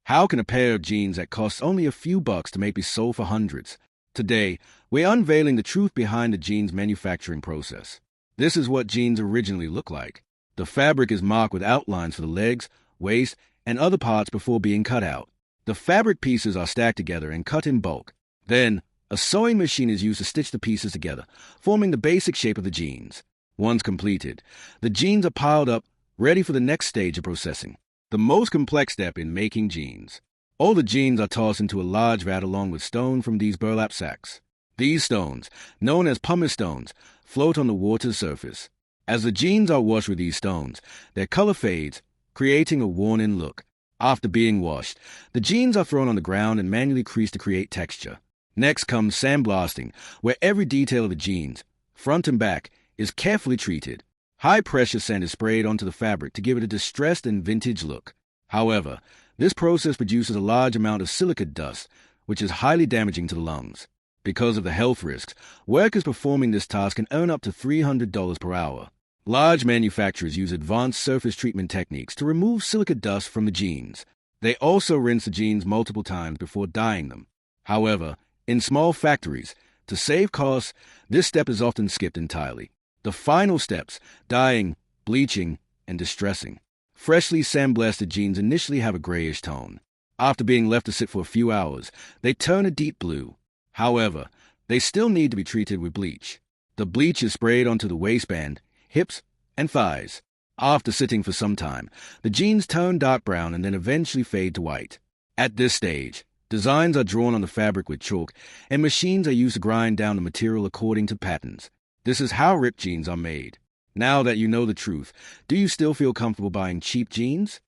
How can a pair of jeans that costs only a few bucks to make be sold for hundreds? Today, we're unveiling the truth behind the jeans manufacturing process. This is what jeans originally look like. The fabric is marked with outlines for the legs, waist, and other parts before being cut out. The fabric pieces are stacked together and cut in bulk. Then, a sewing machine is used to stitch the pieces together, forming the basic shape of the jeans. Once completed, the jeans are piled up, ready for the next stage of processing, the most complex step in making jeans. All the jeans are tossed into a large vat along with stone from these burlap sacks. These stones, known as pumice stones, float on the water's surface. As the jeans are washed with these stones, their color fades, creating a worn-in look. After being washed, the jeans are thrown on the ground and manually creased to create texture. Next comes sandblasting, where every detail of the jeans, front and back, is carefully treated. High-pressure sand is sprayed onto the fabric to give it a distressed and vintage look. However, this process produces a large amount of silica dust, which is highly damaging to the lungs. Because of the health risks, workers performing this task can earn up to $300 per hour. Large manufacturers use advanced surface treatment techniques to remove silica dust from the jeans. They also rinse the jeans multiple times before dyeing them. However, in small factories, to save costs, this step is often skipped entirely. The final steps, dyeing, bleaching, and distressing. Freshly sandblasted jeans initially have a grayish tone. After being left to sit for a few hours, they turn a deep blue. However, they still need to be treated with bleach. The bleach is sprayed onto the waistband, hips, and thighs. After sitting for some time, the jeans turn dark brown and then eventually fade to white. At this stage, designs are drawn on the fabric with chalk, and machines are used to grind down the material according to patterns. This is how ripped jeans are made. Now that you know the truth, do you still feel comfortable buying cheap jeans?